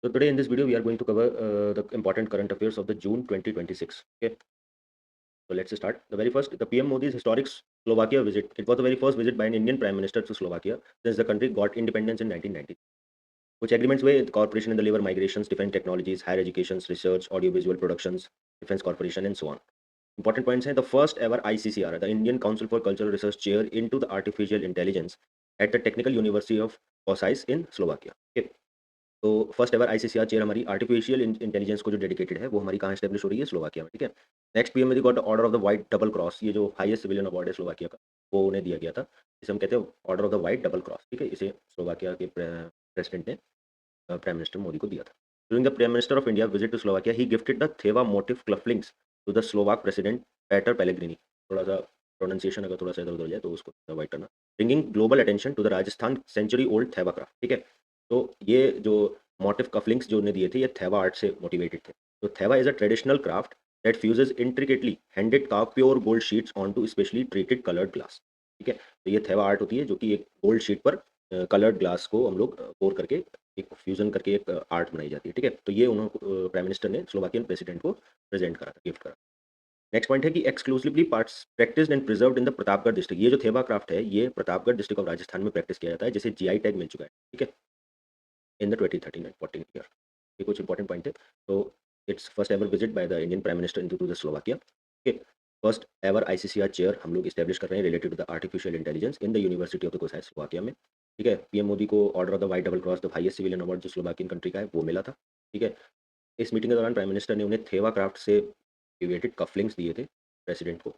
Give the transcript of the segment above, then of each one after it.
So today in this video we are going to cover the important current affairs of the June 2026. Okay, so let's start. The very first, the PM Modi's historic Slovakia visit. It was the very first visit by an Indian Prime Minister to Slovakia since the country got independence in 1990. Which agreements were the cooperation in the labor migrations, defense technologies, higher education, research, audiovisual productions, defense corporation, and so on. Important points हैं. The first ever ICCR, the Indian Council for Cultural Research Chair into the Artificial Intelligence at the Technical University of Kosice in Slovakia. Okay. तो first ever ICCR chair हमारी artificial intelligence को जो dedicated है वो हमारी कहाँ establish हो रही है स्लोवाकिया में। ठीक है। Next PM Modi got order of the white double cross, ये जो हाईएस्ट सिविलियन अवार्ड है स्लोवाकिया का वो उन्हें दिया गया था, जिसे हम कहते हैं order of the white double cross. ठीक है, इसे स्लोवाकिया के प्रेसिडेंट ने प्राइम मिनिस्टर मोदी को दिया था। During the prime minister of India visit to Slovakia he gifted the Theva motif cufflinks to the Slovak president Peter Pellegrini. थोड़ा सा प्रोनाउंसिएशन अगर थोड़ा सा इधर उधर हो जाए तो उसको अवॉइड करना। Bringing global attention to the Rajasthan century old Thewa craft. ठीक है, तो ये जो मोटिव कफलिंग्स जो उन्हें दिए थे ये थेवा आर्ट से मोटिवेटेड थे। तो Thewa is a traditional craft that fuses intricately handed carve pure gold sheets on to specially treated coloured glass. ठीक है, तो ये थेवा आर्ट होती है जो कि एक गोल्ड शीट पर कलर्ड ग्लास को हम लोग पोर करके एक फ्यूजन करके एक आर्ट बनाई जाती है। ठीक है, तो ये उन्होंने प्राइम मिनिस्टर ने स्लोवाकियन प्रेसिडेंट को प्रेजेंट करा था, गिफ्ट करा। नेक्स्ट पॉइंट है कि exclusively parts practised and preserved in the Pratapgarh district. ये जो थेवा क्राफ्ट है ये प्रतापगढ़ डिस्ट्रिक्ट ऑफ राजस्थान में प्रैक्टिस किया जाता है, जिसे जीआई टैग मिल चुका है। ठीक है, इन द 2013 एंड 14 ईयर। ये कुछ इंपॉर्टेंट पॉइंट है। तो it's first ever visit by the Indian prime minister to the Slovakia. Okay, first ever ICCR chair हम लोग इस्टेब्लिश कर रहे हैं related to the artificial intelligence in the university of the Kosice Slovakia में। ठीक है, पीएम मोदी को order of the white double cross the highest civilian award जो स्लोवाकियन कंट्री का है वो मिला था। ठीक है, इस मीटिंग के दौरान प्राइम मिनिस्टर ने उन्हें थेवा क्राफ्ट से रिलेटेड कफलिंग्स दिए थे प्रेसिडेंट को।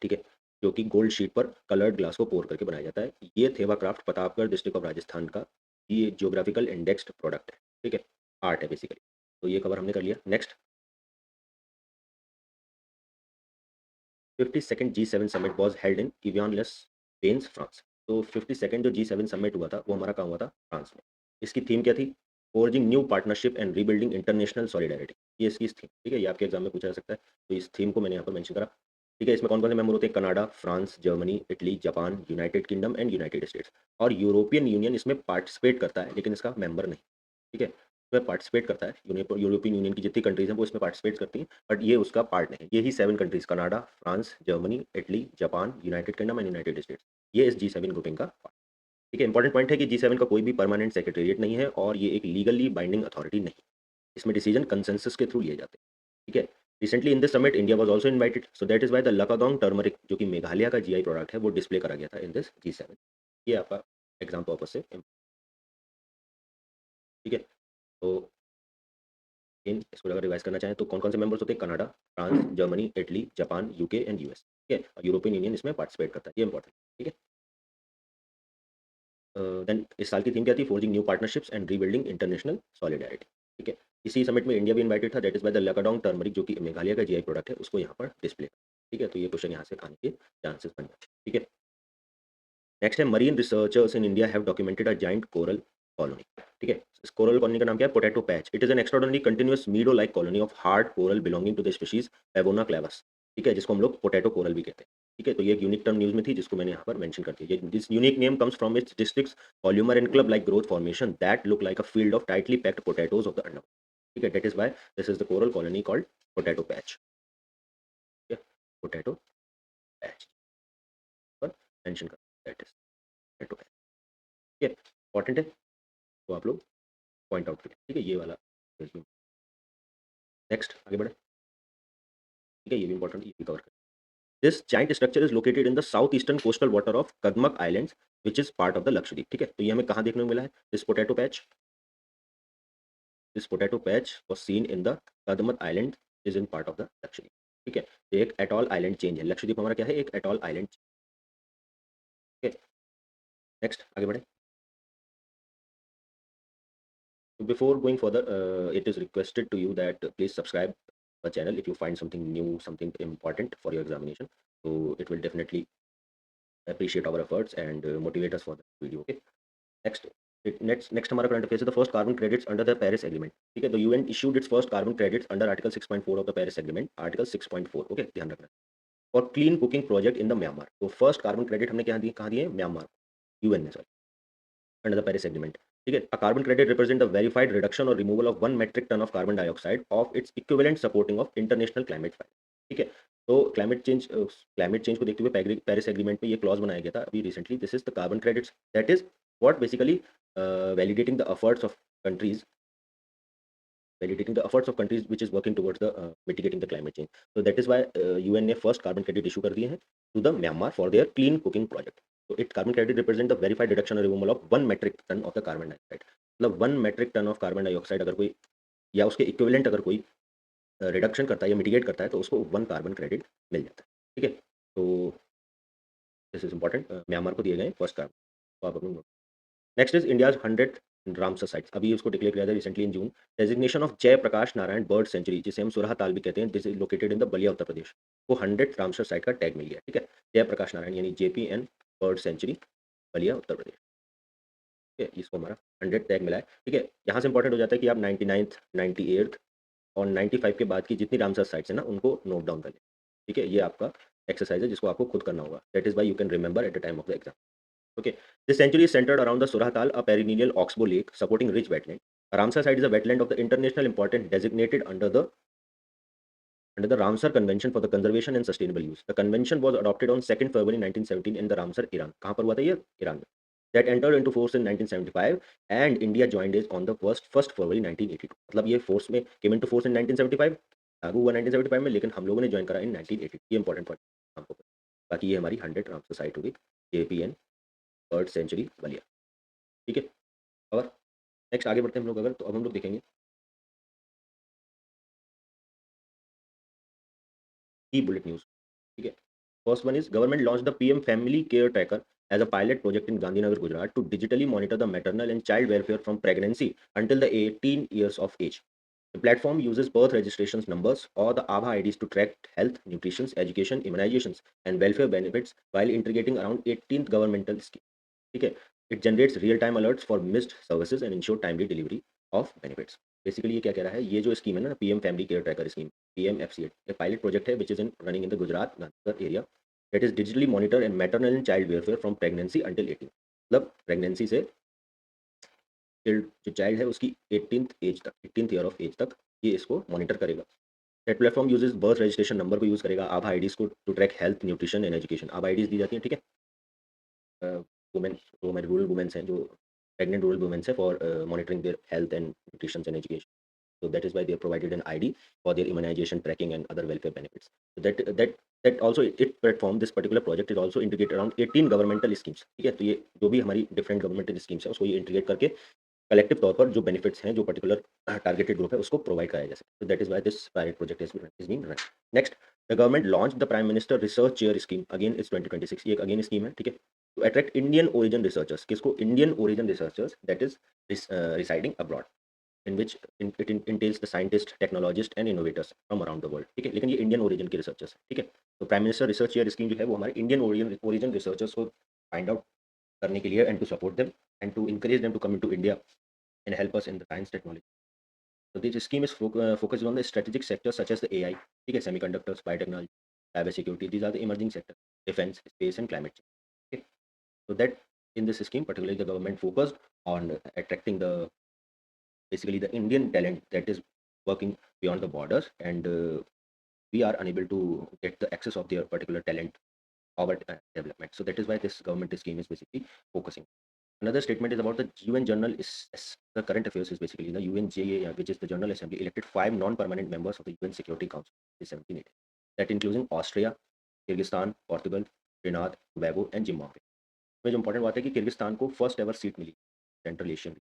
ठीक है, जो कि गोल्ड शीट पर कलर्ड ग्लास को पोर करके बनाया जाता है। ये Thewa craft Pratapgarh district of Rajasthan का ये जियोग्राफिकल इंडेक्स्ड प्रोडक्ट है। ठीक है, आर्ट है बेसिकली। तो ये कवर हमने कर लिया। Next, 52nd G7 summit was held in Evian-les Bains France. तो 52nd जो G7 समिट हुआ था वो हमारा कहाँ हुआ था? फ्रांस में। इसकी थीम क्या थी? Forging new partnership and rebuilding international solidarity. ये इसकी थीम। ठीक है, ये आपके एग्जाम में पूछा जा सकता है, तो इस थीम को मैंने यहाँ पर मेंशन करा। ठीक है, इसमें कौन कौन से मेंबर होते हैं? Canada, France, Germany, Italy, Japan, United kingdom and United states. और यूरोपियन यूनियन इसमें पार्टिसिपेट करता है लेकिन इसका मेंबर नहीं। ठीक है, इसमें पार्टिसिपेट करता है यूरोपियन यूनियन की जितनी कंट्रीज हैं वो इसमें पार्टिसिपेट करती हैं, बट ये उसका पार्ट नहीं है। यही 7 countries Canada, France, Germany, Italy, Japan, United kingdom and United states, ये इस G7 ग्रुपिंग का पार्ट। ठीक है, इंपॉर्टेंट पॉइंट है कि G7 का कोई भी परमानेंट सेक्रेटेरिएट नहीं है और ये एक लीगली बाइंडिंग अथॉरिटी नहीं। इसमें डिसीजन कंसेंसस के थ्रू लिए जाते हैं। ठीक है, recently in this summit India was also invited, so that is why the Lakadong turmeric जो कि मेघालय का जीआई प्रोडक्ट है वो डिस्प्ले करा गया था इन दिस G7। ये आपका एग्जाम पर्पस से ठीक है। तो इन इसको अगर रिवाइज करना चाहें तो कौन कौन से मेंबर्स होते हैं? Canada, France, Germany, Italy, Japan, UK and US. ठीक है, और यूरोपियन यूनियन इसमें पार्टिसिपेट करता है, ये इंपॉर्टेंट। ठीक है, देन इस साल की थीम क्या थी? Forging new partnerships and rebuilding international solidarity. ठीक है, इसी समिट में इंडिया भी इन्वाइटेड था, that is by the Lakadong turmeric जो कि मेघालय का जीआई प्रोडक्ट है उसको यहाँ पर डिस्प्ले। ठीक है, तो ये क्वेश्चन यहाँ से आने के चांसेस बन जाते हैं। ठीक है, नेक्स्ट है marine researchers in India have documented a giant coral colony. ठीक है, इस कोरल कॉलोनी का नाम क्या है? Potato patch. It is an extraordinary continuous meadow like colony of hard coral belonging to the species Pavona clavus. ठीक है, जिसको हम लोग पोटैटो कोरल भी कहते हैं। ठीक है, तो ये एक यूनिक टर्म न्यूज में थी जिसको मैंने यहाँ पर मेंशन कर दिया। This unique name comes from its districts polymer and club like growth formation that look like a field of tightly packed potatoes of the under. ठीक है, that is why this is the coral colony called potato patch. ठीक है, potato patch पर mention कर, that is potato patch. ठीक है, important है तो आप लोग पॉइंट आउट करें। ठीक है, ये वाला। नेक्स्ट आगे बढ़े। ठीक है, ये भी इंपॉर्टेंट, ये भी कवर करें। This giant structure is located in the south eastern coastal water of Kadmat islands which is part of the Lakshadweep. ठीक है, तो ये हमें कहाँ देखने को मिला है? This potato patch was seen in the Kadmat island is in part of the Lakshadweep. ठीक है, ये एक एटॉल आइलैंड चेंज है। लक्षद्वीप हमारा क्या है? एक एटॉल आइलैंड। ठीक है, नेक्स्ट आगे बढ़े। Before going further, it is requested to you that please subscribe the channel if you find something new, something important for your examination. So it will definitely appreciate our efforts and motivate us for the video. Okay. Next, next हमारा current affairs है the first carbon credits under the Paris Agreement. ठीक है, तो UN issued its first carbon credits under Article 6.4 of the Paris Agreement. Article 6.4. Okay, ध्यान रखना। For clean cooking project in the Myanmar. तो first carbon credit हमने कहाँ दिए? Myanmar, UN ने, sorry, under the Paris agreement. ठीक है। A carbon credit represent the verified reduction और removal of 1 metric ton of carbon dioxide of its equivalent supporting of international climate finance. ठीक है। तो क्लाइमेट चेंज को देखते हुए पेरिस एग्रीमेंट में ये क्लॉज बनाया गया था अभी recently. This is the carbon credits that is what basically validating the efforts of countries validating the efforts of countries which is working towards the mitigating the climate change. So that is why UN ने first carbon credit issue कर दिए हैं to the Myanmar for their clean cooking project. So it carbon credit represent the verified reduction or removal of 1 metric ton of the carbon dioxide. मतलब 1 metric ton of carbon dioxide अगर कोई या उसके equivalent अगर कोई reduction करता है या मिटिगेट करता है तो उसको 1 कार्बन क्रेडिट मिल जाता है। ठीक है। तो दिस इज इंपॉर्टेंट, म्यांमार को दिए गए फर्स्ट कार्बन। तो आप अपने next is India's 100 Ramsar sites. अभी इसको डिक्लेयर किया था recently in June. Designation of जय प्रकाश नारायण बर्ड सेंचुरी, जिसे हम सुरहा ताल भी कहते हैं, this is located in the Ballia Uttar Pradesh, को 100 रामसर साइट का टैग मिल गया। ठीक है। जय प्रकाश नारायण यानी JPN bird sanctuary Ballia Uttar Pradesh. ठीक है, इसको हमारा 100 टैग मिला है। ठीक है। यहाँ से इंपॉर्टेंट हो जाता है कि आप 99th 98th और 95 के बाद की जितनी रामसर साइट्स है ना उनको नोट डाउन कर लें। ठीक है। ये आपका एक्सरसाइज है जिसको आपको खुद करना होगा। That is why you can remember at the time of the exam. Okay. This sanctuary is centered around the Surahatal, a perennial oxbow lake supporting rich wetland. Ramsar site is a wetland of the international importance designated under the Ramsar Convention for the Conservation and Sustainable Use. The convention was adopted on 2nd February 1917 in the Ramsar, Iran. कहाँ पर हुआ था ये? Iran में. That entered into force in 1975 and India joined it on the 1st February 1982. मतलब ये force में came into force in 1975, लागू हुआ 1975 में, लेकिन हम लोगों ने ज्वाइन करा इन 1982। ये इंपॉर्टेंट पॉइंट हमको। बाकी ये हमारी 100 रामसर साइट होगी, JPN बर्ड सेंचुरी बलिया। ठीक है। और नेक्स्ट आगे बढ़ते हैं हम लोग। अगर तो अब हम लोग देखेंगे की बुलेट न्यूज़। ठीक है। First one is government launch the PM family care tracker as a pilot project in Gandhinagar Gujarat to digitally monitor the maternal and child welfare from pregnancy until the 18 years of age. The platform uses birth registration numbers or the ABHA IDs to track health, nutrition, education, immunizations, and welfare benefits while integrating around 18th governmental schemes. ठीक है। It generates real time alerts for missed services and ensure timely delivery of benefits. Basically ये क्या कह रहा है, ये जो scheme है ना PM family care tracker scheme, PMFCA, एक पायलट प्रोजेक्ट है which is in running in the Gujarat Gandhinagar area. That is digitally monitor and maternal and child welfare from pregnancy until 18, मतलब प्रेगनेंसी से जो चाइल्ड है उसकी 18th एज तक, 18th year of as तक ये इसको मॉनिटर करेगा। That platform uses birth registration number को यूज़ करेगा, आभा आईडीज को to track health, nutrition and education. आभा आईडीज दी जाती है। ठीक है। वुमेन जो हमारे रूरल वुमेन्स हैं, जो प्रेग्नेंट रूरल वुमेन्स हैं, for monitoring their health and nutrition and education. So that is why they are provided an ID for their immunization tracking and other welfare benefits. So that also it platform, this particular project is also integrated around 18 governmental schemes. ठीक है। तो ये जो भी हमारी different governmental schemes है उसको ये इंटीग्रेट करके कलेक्टिव तौर पर जो बेनिफिट्स हैं जो पर्टिकुलर टारगेटेड ग्रुप है उसको प्रोवाइड कराया जा सके। तो that is why this pilot project is being run. Next, the government launch the prime minister research chair scheme, again is 2026। ये एक अगेन स्कीम है। ठीक है। To attract Indian origin researchers, किसको? Indian origin researchers that is residing abroad, in which it entails the scientist, technologist and innovators from around the world. ठीक है। लेकिन ये इंडियन ओरिजिन के रिसर्चर्स है। ठीक है। तो prime minister research chair scheme जो है वो हमारे इंडियन ओरिजिन रिसर्चर्स को फाइंड आउट करने के लिए and to support them and to encourage them to come to India and help us in the science technology. So this scheme is focused on the strategic sectors such as the AI, ठीक है, semiconductors, biotechnology, cyber security. These are the emerging sectors: defense, space, and climate change. Okay. So that in this scheme, particularly the government focused on attracting the basically the Indian talent that is working beyond the borders, and we are unable to get the access of their particular talent our development. So that is why this government scheme is basically focusing. Another statement is about the UN Journal is the current affairs is basically the UNJA, which is the General Assembly, elected 5 non-permanent members of the UN Security Council in 1780. That includes Austria, Kyrgyzstan, Portugal, Trinidad, Tobago, and Zimbabwe. में जो important बात है कि Kyrgyzstan को first ever seat मिली central Asian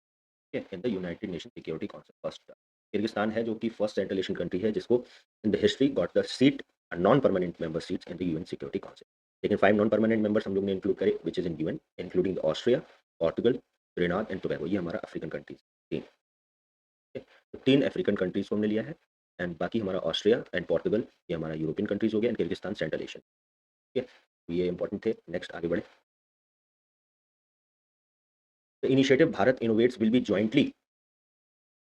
in the United Nation security council. First Kyrgyzstan है जो कि फर्स्ट सेंट्रल एशियन कंट्री है जिसको in the history got the seat non permanent member seats in the UN security council. लेकिन 5 non permanent members हम लोग ने include करे which is in UN, including Austria, Portugal, त्रिनाद and Tobago. ये हमारा African countries तीन, तो 3 अफ्रीकन कंट्रीज को हमने लिया है, एंड बाकी हमारा ऑस्ट्रिया एंड पोर्टुगल ये हमारा यूरोपियन कंट्रीज हो गया, एंड किर्गिस्तान सेंट्रल एशियन। ठीक है। तो ये इंपॉर्टेंट थे। नेक्स्ट आगे बढ़े। The initiative Bharat innovates will be jointly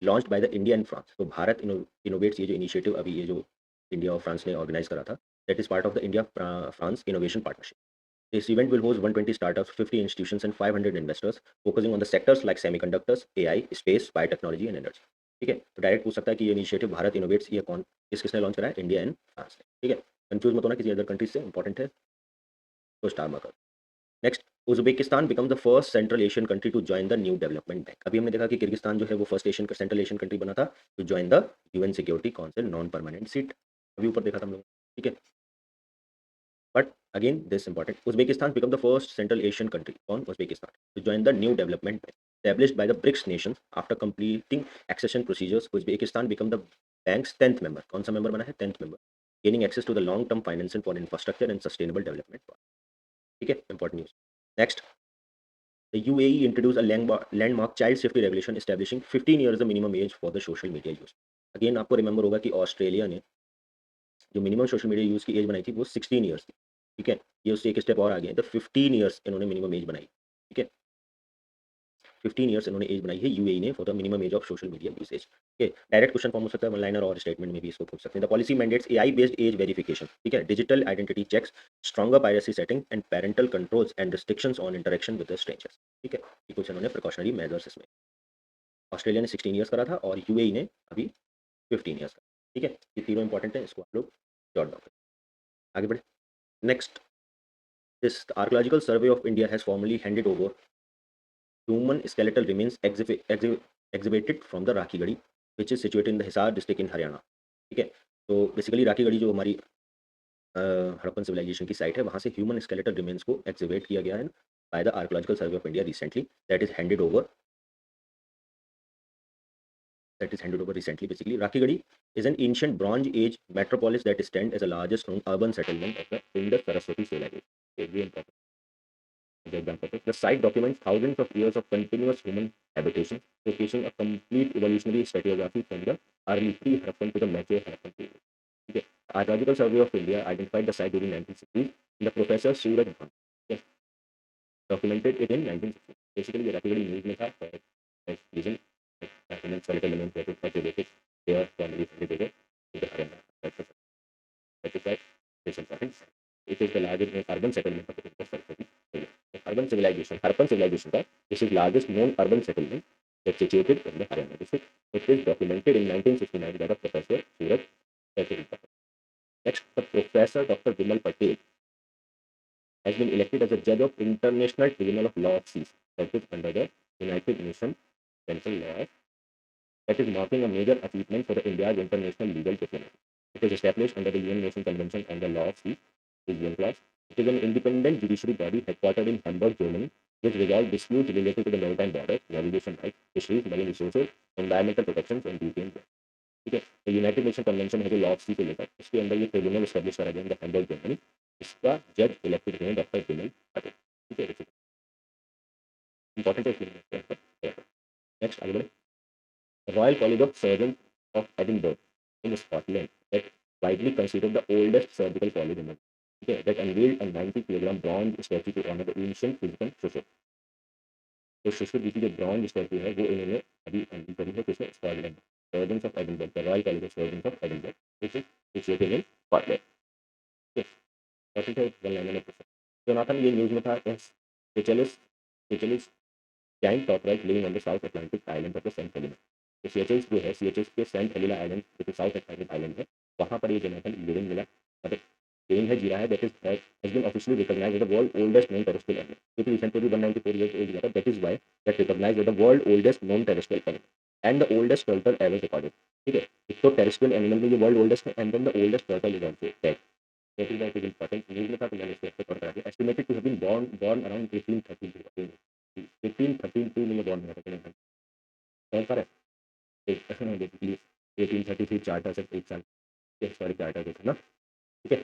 launched by the India and France. तो भारत इनोवेट्स ये जो इनिशिएटिव अभी ये जो इंडिया और फ्रांस ने ऑर्गेनाइज करा था, that is part of the India France innovation partnership. This event will host 120 startups, 50 institutions, and 500 investors, focusing on the sectors like semiconductors, AI, space, biotechnology, and energy. ठीक है, तो direct पूछ सकता है कि ये इनिशिएटिव भारत इनोवेट्स ये कौन किसने लॉन्च करा है, इंडिया एंड फ्रांस ने। ठीक है, कंफ्यूज मत होना किसी अदर कंट्रीज से, इंपॉर्टेंट है तो star marker. Next, Uzbekistan become the first central Asian country to join the new development bank. अभी हमने देखा कि किर्गिस्तान जो है वो first Asian central Asian country बना था to join the UN security council non permanent seat. अभी ऊपर देखा था हम लोग। ठीक है, but again, this is important. Uzbekistan became the first Central Asian country on Uzbekistan to join the new development bank established by the BRICS nations after completing accession procedures. Uzbekistan became the bank's 10th member. कौन सा member बना है? 10th member. Gaining access to the long-term financing for infrastructure and sustainable development. ठीक है, important news. Next, the UAE introduced a landmark child safety regulation establishing 15 years the minimum age for the social media use. Again, आपको remember होगा कि Australia ने जो minimum social media use की as बनाई थी वो 16 ईयर्स थी। ठीक है, ये उससे एक स्टेप और आगे है, तो 15 ईयर्स इन्होंने मिनिमम एज बनाई। ठीक है, 15 ईयर्स इन्होंने एज बनाई है यूएई ने for the minimum age of social media usage. Okay, direct question form हो सकता है, वन लाइनर और स्टेटमेंट में भी इसको पूछ सकते हैं। The policy mandates AI based age verification, ठीक है, digital identity checks, stronger piracy setting and parental controls and restrictions on interaction with the strangers. ठीक है, ये कुछ इन्होंने प्रिकॉशनरी मेजर्स इसमें। ऑस्ट्रेलिया ने 16 ईयर्स करा था और यूएई ने अभी 15 ईयर्स का। ठीक है, ये तीनों इंपॉर्टेंट है, इसको आप लोग जॉट डाउन करें। आगे बढ़े। Next, this the Archaeological Survey of India has formally handed over human skeletal remains exhibited from the Rakhi Gadi, which is situated in the Hisar district in Haryana. ठीक है, तो बेसिकली राखी गढ़ी जो हमारी Harappan civilisation की site है, वहाँ से human skeletal remains को एक्सिबिट किया गया है by the archaeological survey of India recently, that is handed over recently. Basically, Rakhi Gadi is an ancient Bronze Age metropolis that stands as the largest known urban settlement of the Indus Saraswati civilization. Very important. The example. The site documents thousands of years of continuous human habitation, showcasing a complete evolutionary stratigraphy from the early pre-Harappan to the mature Harappan period. Okay. Archaeological Survey of India identified the site during 1960s. The Professor Suraj Bhan, okay, documented it in 1960s. Basically, the Rakhi news में था for reason documents skeletal elements that were related their family related to the Haryana. That is why this is important. It is the largest urban settlement of the Indus Saraswati. Urban civilization, Harappan civilization का this is largest known urban settlement that's situated in the Haryana district. It is documented in 1969 by the Professor Suraj Bhan. Next, the Professor Dr. Vimal Patel has been elected as a judge of International Tribunal of Law of Seas, that is under the United Nations Central Law, that is marking a major achievement for the India's international legal diplomacy. It is established under the UN Nation Convention on the Law of Sea, the UN clause. It is an independent judiciary body headquartered in Hamburg, Germany, which resolves disputes related to the maritime borders, navigation rights, fisheries, marine resources, environmental protections, and duty. ठीक है, तो United nation convention है जो law of सी को लेकर, इसके अंदर ये ट्रिब्यूनल एस्टेब्लिश करा गया इन द हैम्बर्ग जर्मनी। इसका जज इलेक्टेड हुए डॉक्टर विमल पटेल। ठीक है, इंपॉर्टेंट है। नेक्स्ट आगे बढ़े। Royal College of Surgeons of Edinburgh in Scotland, that widely considered the oldest surgical college in the world, okay, that unveiled a 90 kilogram bronze statue to honor the ancient physician Shushut. तो शुशुर जी की जो bronze statue है वो इन्होंने अभी unveil करी है किसने, Scotland, surgeons of Edinburgh, the royal college of surgeons of Edinburgh, which is situated in Scotland. Jonathan ये न्यूज़ में था, specialist giant tortoise living on the South Atlantic island of the St. Helena. तो CHS जो है, CHS के Saint Helena island जो कि south Atlantic island है, वहाँ पर ये जोनाथन लिविंग मिला, मतलब लिविंग है, जीरा है, that is has been officially recognised as the world oldest non terrestrial animal, क्योंकि रिसेंटली 194 इयर्स ओल्ड हुआ था, that is why that recognised as the world oldest non terrestrial animal and the oldest turtle ever recorded. ठीक है, एक तो terrestrial animal में ये world oldest है and then the oldest turtle is also that. That is why it is important. News में था तो मैंने इसको एक्सेप्ट कर दिया। Estimated to have been born around 1832, 1832 में ये बॉर्न हुआ था। कौन सा है बेसिकली 1833 चार्टर से एक साल सॉरी चार्टर के थे ना। ठीक है,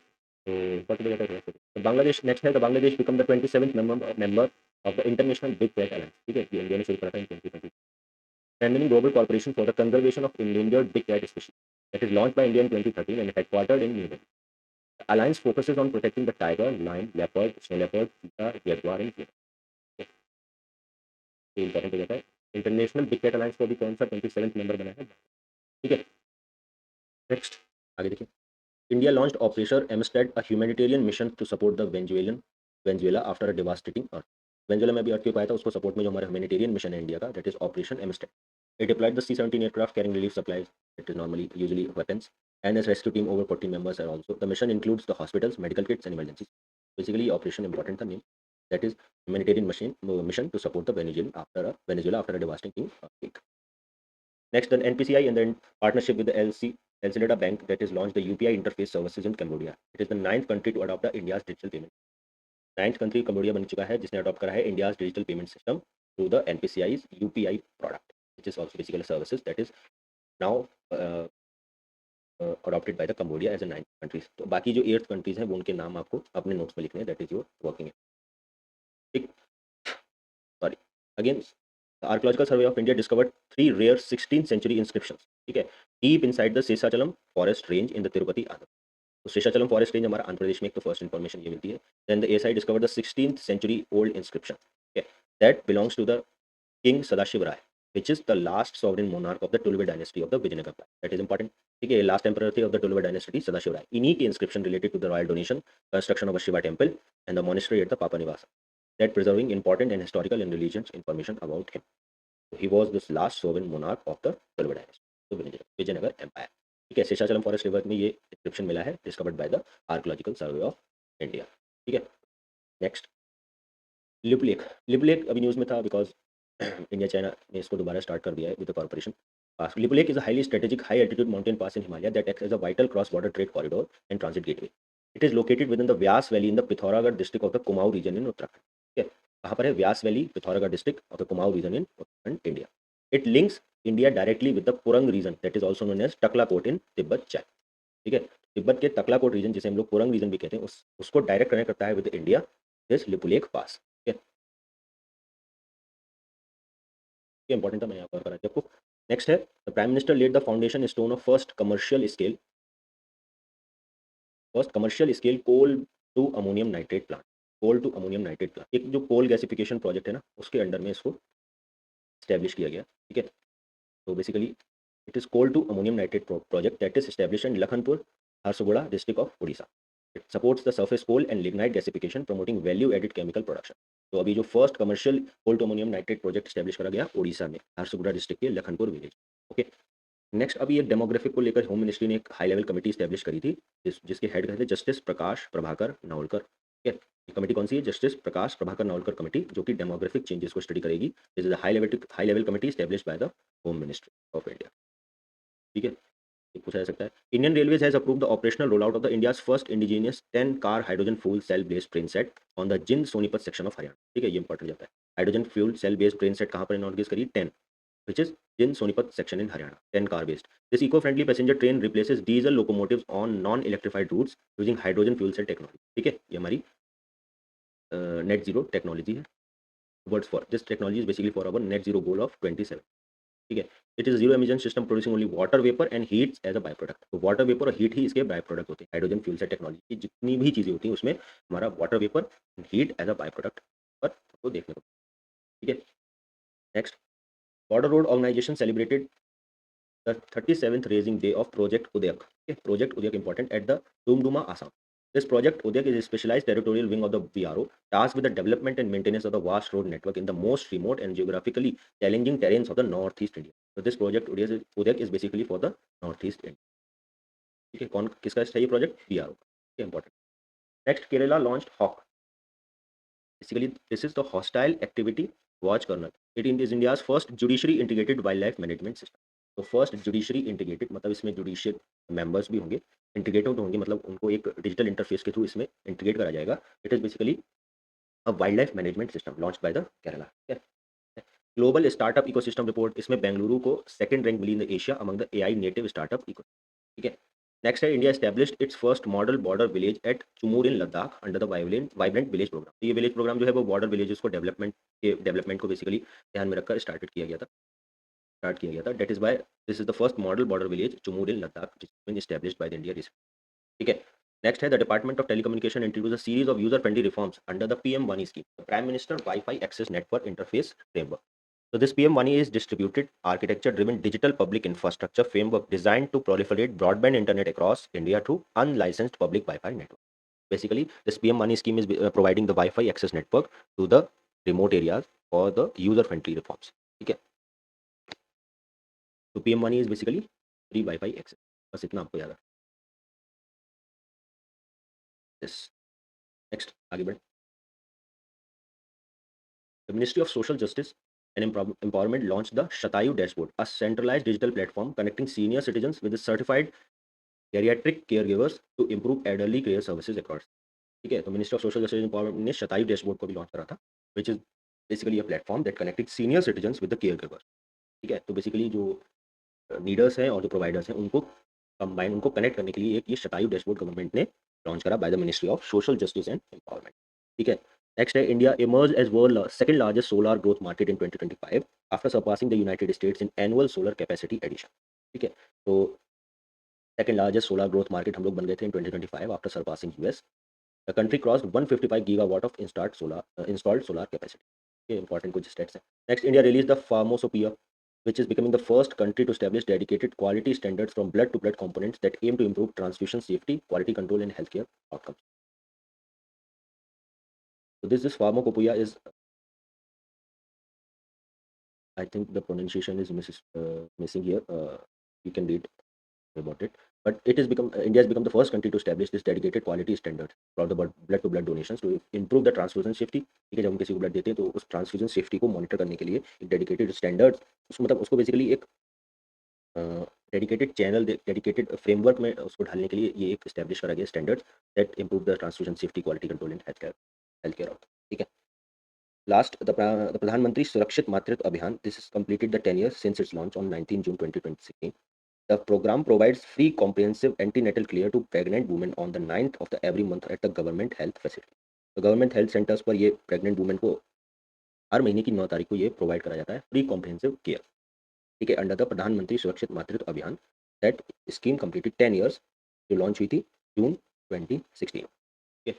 तो बांग्लादेश नेक्स्ट है। तो Bangladesh become the 27th member of the international big cat alliance. ठीक है, ये इंडिया ने शुरू करा था in 2020, strengthening global cooperation for the conservation of endangered big cat species, that is launched by India in 2013 and headquartered in New Delhi. The alliance focuses on protecting the tiger, lion, leopard, snow leopard, cheetah, jaguar and cheetah. ये important हो जाता है। International big cat alliance को भी कौन सा 27th member बना है। ठीक है, नेक्स्ट आगे देखिए। India launched operation Amistad, a humanitarian mission to support the Venezuelan Venezuela after a devastating earth. Venezuela में भी अर्थक्वेक आया था, उसको सपोर्ट में जो हमारा ह्यूमैनिटेरियन मिशन है इंडिया का, that is operation Amistad. It deployed the C-17 aircraft carrying relief supplies, it is normally usually weapons, and as rescue team over 40 members are also. The mission includes the hospitals, medical kits and emergency. Basically operation important था name, that is humanitarian machine mission to support the Venezuela after a devastating earthquake. Next, the NPCI and then partnership with the Elceleda Bank that is launched the UPI interface services in Cambodia. It is the ninth country to adopt the India's digital payment. Ninth country Cambodia बन चुका है जिसने adopt करा है India's digital payment system through the NPCI's UPI product, which is also basically services that is now uh, adopted by the Cambodia as a ninth countries. तो बाकी जो 8th countries हैं वो उनके नाम आपको अपने नोट्स में लिखने हैं, that is your working. ठीक, sorry again, the Archaeological Survey of India discovered 3 rare 16th century inscriptions, ठीक है, deep inside the Seshachalam forest range in the Tirupati, Andhra. तो शेषाचलम फॉरेस्ट रेंज हमारा आंध्र प्रदेश में एक तो फर्स्ट इन्फॉर्मेशन ये मिलती है। Then the ASI discovered the 16th century old inscription, okay, that belongs to the king Sadashiv Rai, which is the last sovereign monarch of the Tuluva dynasty of the Vijayanagar empire. That is important, ठीक है, last emperor थे of the Tuluva dynasty Sadashiv Rai। इन्हीं की inscription related to the royal donation, construction of a Shiva temple and the monastery at the पापा निवास, that preserving important and historical and religious information about him. So he was this last sovereign monarch of the Tuluva dynasty, the Vijayanagar empire। ठीक है, Seshachalam forest river में ये inscription मिला है, discovered by the archaeological survey of India. ठीक है, next, lip lake. Lip lake अभी news में था बिकॉज इंडिया चाइना ने इसको दोबारा स्टार्ट कर दिया है with the corporation pass. Lipulekh is a highly strategic high altitude mountain pass in Himalaya that acts as a vital cross border trade corridor and transit gateway. It is located within the Vyas valley in the Pithoragarh district of the Kumaon region in Uttarakhand. ठीक है, कहाँ पर है? Vyas valley, Pithoragarh district of the Kumaon region in Uttarakhand, India. It links India directly with the Purang region that is also known as Taklakot in Tibet China. ठीक है, तिब्बत के Taklakot reason जिसे हम लोग पुरंग रीजन भी कहते हैं उसको डायरेक्ट कनेक्ट करता है with India this Lipulekh pass. Important था, मैं यहाँ पर करा आपको। नेक्स्ट है, the prime minister laid the foundation stone of first commercial scale coal to ammonium nitrate plant. Coal to ammonium nitrate plant एक जो कोल गैसिफिकेशन प्रोजेक्ट है ना, उसके अंडर में इसको स्टैब्लिश किया गया। ठीक है, तो basically it is coal to ammonium nitrate project that is establish in Lakhanpur Jharsuguda district of Orissa. It supports the surface coal and lignite gasification promoting value added chemical production. तो अभी जो first commercial coal to ammonium nitrate project establish करा गया उड़ीसा में, Jharsuguda district के Lakhanpur village. Okay, next, अभी एक demographic को लेकर होम मिनिस्ट्री ने एक हाई लेवल कमेटी स्टैब्लिश करी थी जिसके हेड थे जस्टिस प्रकाश प्रभाकर नावलकर। ठीक है, ये कमेटी कौन सी है? जस्टिस प्रकाश प्रभाकर नावलकर कमेटी, जो कि डेमोग्राफिक चेंजेस को स्टडी करेगी। This is high level committee establish by the home ministry of India. ठीक है, ये पूछा जा सकता है। Indian railways has approved the operational roll out of the India's first indigenous 10 car hydrogen fuel cell based train set on the Jind Sonipat section of Haryana. ठीक है, ये इंपॉर्टेंट जाता है। Hydrogen fuel cell based train set कहाँ पर इनॉर्गेनाइज करी? 10, which is in Sonipat section in Haryana, 10 car based. This eco-friendly passenger train replaces diesel locomotives on non-electrified routes using hydrogen fuel cell technology. ठीक है, ये हमारी net zero technology है। Words for this technology is basically for our net zero goal of 27। ठीक है, it is zero emission system producing only water vapour and heats as a by product. तो water vapour और heat ही इसके by product होते हैं। Hydrogen fuel cell technology की जितनी भी चीज़ें होती हैं उसमें हमारा water vapour and heat as a by product पर आपको देखने को। ठीक है, next, border road organisation celebrated the 37th raising day of Project Udyak. Okay, Project Udyak important at the Dumduma, Assam. This Project Udyak is a specialized territorial wing of the BRO tasked with the development and maintenance of the vast road network in the most remote and geographically challenging terrains of the northeast India. So this Project Udyak is basically for the northeast India. ठीक है, कौन किसका है ये project? BRO। okay, important. Next, Kerala launched HAWK. Basically, this is the Hostile Activity Watch Kernel. It is India's first judiciary integrated wildlife management system. तो first judiciary integrated मतलब इसमें judicial members भी होंगे, इंटीग्रेटेड तो होंगे मतलब उनको एक डिजिटल इंटरफेस के थ्रू इसमें इंटीग्रेट करा जाएगा। It is basically a wild life management system launch by the Kerala. Global startup ecosystem report, इसमें बेंगलुरु को सेकंड रैंक मिली in the Asia among the AI native startup eco. ठीक है, नेक्स्ट है, India established its first model border village at Chumur in Ladakh under the vibrant village program. तो ये village program जो है वो बॉर्डर विलेजेस को डेवलपमेंट को बेसिकली ध्यान में रखकर स्टार्ट किया गया था। That is by this is the first model border village Chumur in Ladakh been established by the India recent. ठीक है, नेक्स्ट है, the department of telecommunication introduce a series of user friendly reforms under the PM1 scheme, prime minister wifi access network interface framework. So this PM1 is distributed architecture driven digital public infrastructure framework designed to proliferate broadband internet across India through unlicensed public Wi-Fi network. Basically, this PM Money scheme is providing the Wi-Fi access network to the remote areas for the user-friendly reforms. ठीक है, तो PM Money is basically free Wi-Fi access. बस इतना आपको याद है. Yes. Next, आगे बढ़ें. The Ministry of Social Justice and Empowerment launched the Shatayu Dashboard, a centralized digital platform connecting senior citizens with the certified geriatric caregivers to improve elderly care services across. ठीक है, तो ministry of social justice empowerment ने शतायु dashboard को भी launch करा था, which is basically a platform that connected senior citizens with the care giver. ठीक है, तो बेसिकली जो नीडर्स हैं और जो प्रोवाइडर्स हैं उनको कंबाइन, उनको कनेक्ट करने के लिए एक ये शतायु डैशबोर्ड गवर्नमेंट ने लॉन्च करा by the ministry of social justice and empowerment. ठीक है, नेक्स्ट है India emerge as world second largest solar growth market in 2025 after surpassing the United States in annual solar capacity addition. ठीक है, तो second largest solar growth market हम लोग बन गए थे in 2025 after surpassing US. The country crossed 155 gigawatt of installed solar capacity. Okay, important कुछ stats हैं. Next, India released the Pharmacopoeia, which is becoming the first country to establish dedicated quality standards from blood to blood components that aim to improve transfusion safety, quality control, and healthcare outcomes. So this Pharmacopoeia is, I think the pronunciation is missing here. You can read about it. But it has become India has become the first country to establish this dedicated quality standard for the blood to blood donations to improve the transfusion safety. ठीक है, जब हम किसी को blood देते हैं तो उस ट्रांसफ्यूजन सेफ्टी को मॉनिटर करने के लिए एक डेडिकेटेड स्टैंडर्ड, उस मतलब उसको बेसिकली एक डेडिकेटेड चैनल, डेडिकेटेड फ्रेमवर्क में उसको ढालने के लिए ये एक इस्टेब्लिश करा गया standard that improve the transfusion safety, quality control and health care out. ठीक है, लास्ट द प्रधानमंत्री सुरक्षित मातृत्व अभियान. This is completed the 10 years since its launch on 19 June 2016. The program provides free comprehensive antenatal care to pregnant women on the 9th of the every month at the government health facility. तो government health centres पर ये pregnant women को हर महीने की 9 तारीख को ये provide करा जाता है फ्री कॉम्प्रिहेंसिव केयर. ठीक है, अंडर द प्रधानमंत्री सुरक्षित मातृत्व अभियान. दैट स्कीम कंप्लीटेड 10 years, जो लॉन्च हुई थी जून 2016. Okay,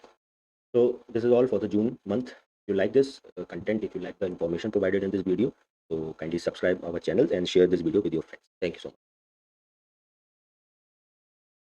so this is all for the June month. If you like this content, if you like the information provided in this video, so kindly subscribe our channel and share this video with your friends. Thank you so much.